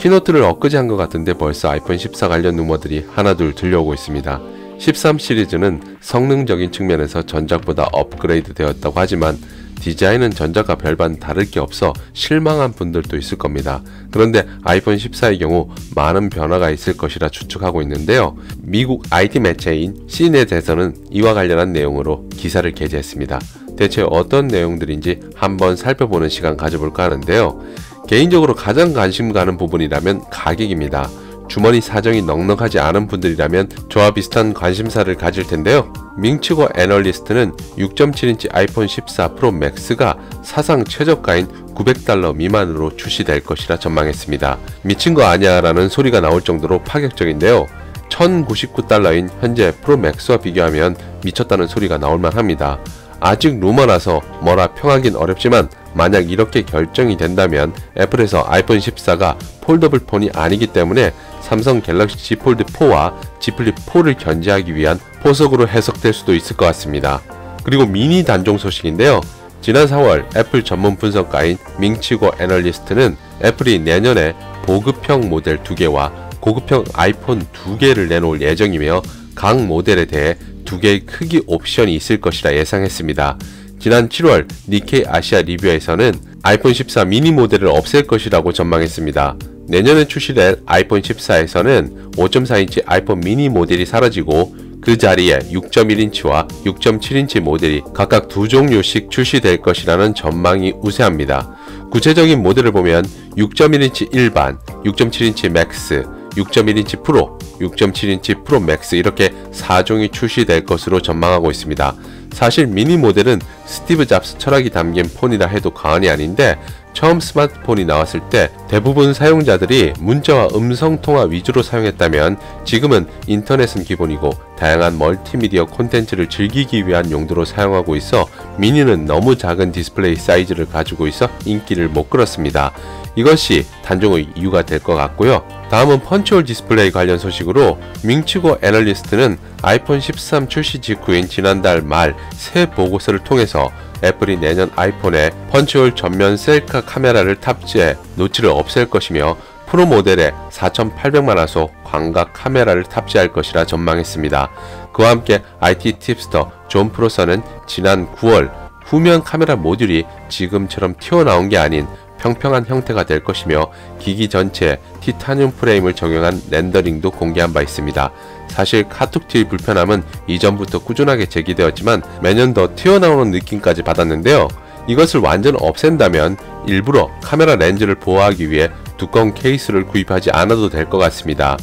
키노트를 엊그제 한 것 같은데 벌써 아이폰 14 관련 루머들이 하나둘 들려오고 있습니다. 13 시리즈는 성능적인 측면에서 전작보다 업그레이드 되었다고 하지만 디자인은 전작과 별반 다를 게 없어 실망한 분들도 있을 겁니다. 그런데 아이폰 14의 경우 많은 변화가 있을 것이라 추측하고 있는데요. 미국 IT 매체인 CNET에서는 이와 관련한 내용으로 기사를 게재했습니다. 대체 어떤 내용들인지 한번 살펴보는 시간 가져볼까 하는데요. 개인적으로 가장 관심 가는 부분이라면 가격입니다. 주머니 사정이 넉넉하지 않은 분들이라면 저와 비슷한 관심사를 가질 텐데요. 밍치고 애널리스트는 6.7인치 아이폰 14 프로 맥스가 사상 최저가인 $900 미만으로 출시될 것이라 전망했습니다. 미친 거 아니야 라는 소리가 나올 정도로 파격적인데요. $1,099인 현재 프로 맥스와 비교하면 미쳤다는 소리가 나올만 합니다. 아직 루머라서 뭐라 평하긴 어렵지만 만약 이렇게 결정이 된다면 애플에서 아이폰 14가 폴더블 폰이 아니기 때문에 삼성 갤럭시 Z 폴드 4와 Z 플립 4를 견제하기 위한 포석으로 해석될 수도 있을 것 같습니다. 그리고 미니 단종 소식인데요. 지난 4월 애플 전문 분석가인 밍치고 애널리스트는 애플이 내년에 보급형 모델 2개와 고급형 아이폰 2개를 내놓을 예정이며 각 모델에 대해 2개의 크기 옵션이 있을 것이라 예상했습니다. 지난 7월 니케이 아시아 리뷰에서는 아이폰 14 미니 모델을 없앨 것이라고 전망했습니다. 내년에 출시될 아이폰 14에서는 5.4인치 아이폰 미니 모델이 사라지고 그 자리에 6.1인치와 6.7인치 모델이 각각 두 종류씩 출시될 것이라는 전망이 우세합니다. 구체적인 모델을 보면 6.1인치 일반, 6.7인치 맥스, 6.1인치 프로, 6.7인치 프로 맥스 이렇게 4종이 출시될 것으로 전망하고 있습니다. 사실 미니 모델은 스티브 잡스 철학이 담긴 폰이라 해도 과언이 아닌데 처음 스마트폰이 나왔을 때 대부분 사용자들이 문자와 음성통화 위주로 사용했다면 지금은 인터넷은 기본이고 다양한 멀티미디어 콘텐츠를 즐기기 위한 용도로 사용하고 있어 미니는 너무 작은 디스플레이 사이즈를 가지고 있어 인기를 못 끌었습니다. 이것이 단종의 이유가 될 것 같고요. 다음은 펀치홀 디스플레이 관련 소식으로 밍치고 애널리스트는 아이폰 13 출시 직후인 지난달 말 새 보고서를 통해서 애플이 내년 아이폰에 펀치홀 전면 셀카 카메라를 탑재해 노치를 없앨 것이며 프로 모델에 4,800만화소 광각 카메라를 탑재할 것이라 전망했습니다. 그와 함께 IT 팁스터 존 프로서는 지난 9월 후면 카메라 모듈이 지금처럼 튀어나온 게 아닌 평평한 형태가 될 것이며 기기 전체에 티타늄 프레임을 적용한 렌더링도 공개한 바 있습니다. 사실 카툭튀의 불편함은 이전부터 꾸준하게 제기되었지만 매년 더 튀어나오는 느낌까지 받았는데요. 이것을 완전 없앤다면 일부러 카메라 렌즈를 보호하기 위해 두꺼운 케이스를 구입하지 않아도 될 것 같습니다.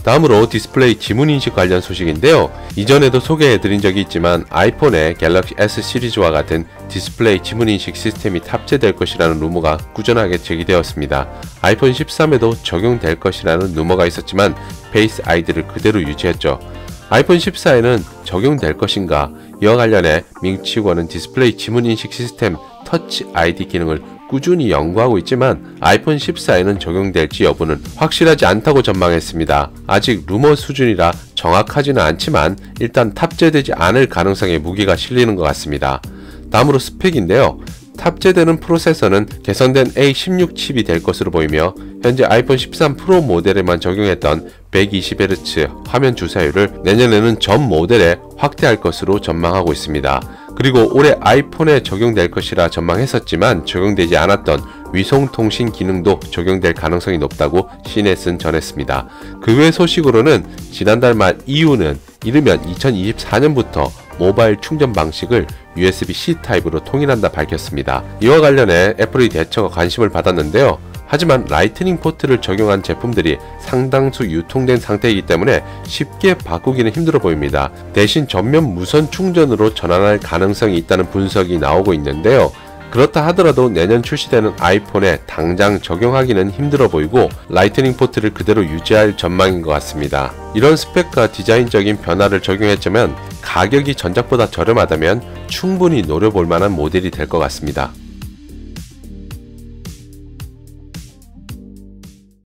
다음으로 디스플레이 지문인식 관련 소식인데요. 이전에도 소개해드린 적이 있지만 아이폰에 갤럭시 S 시리즈와 같은 디스플레이 지문인식 시스템이 탑재될 것이라는 루머가 꾸준하게 제기되었습니다. 아이폰 13에도 적용될 것이라는 루머가 있었지만 페이스 아이디를 그대로 유지했죠. 아이폰 14에는 적용될 것인가? 이와 관련해 밍치고는 디스플레이 지문인식 시스템 터치 아이디 기능을 꾸준히 연구하고 있지만 아이폰 14에는 적용될지 여부는 확실하지 않다고 전망했습니다. 아직 루머 수준이라 정확하지는 않지만 일단 탑재되지 않을 가능성에 무게가 실리는 것 같습니다. 다음으로 스펙인데요. 탑재되는 프로세서는 개선된 A16 칩이 될 것으로 보이며 현재 아이폰 13 프로 모델에만 적용했던 120Hz 화면 주사율을 내년에는 전 모델에 확대할 것으로 전망하고 있습니다. 그리고 올해 아이폰에 적용될 것이라 전망했었지만 적용되지 않았던 위성통신 기능도 적용될 가능성이 높다고 CNET은 전했습니다. 그 외 소식으로는 지난달 말 EU는 이르면 2024년부터 모바일 충전 방식을 USB-C 타입으로 통일한다 밝혔습니다. 이와 관련해 애플의 대처가 관심을 받았는데요. 하지만 라이트닝 포트를 적용한 제품들이 상당수 유통된 상태이기 때문에 쉽게 바꾸기는 힘들어 보입니다. 대신 전면 무선 충전으로 전환할 가능성이 있다는 분석이 나오고 있는데요. 그렇다 하더라도 내년 출시되는 아이폰에 당장 적용하기는 힘들어 보이고 라이트닝 포트를 그대로 유지할 전망인 것 같습니다. 이런 스펙과 디자인적인 변화를 적용했지만 가격이 전작보다 저렴하다면 충분히 노려볼 만한 모델이 될 것 같습니다.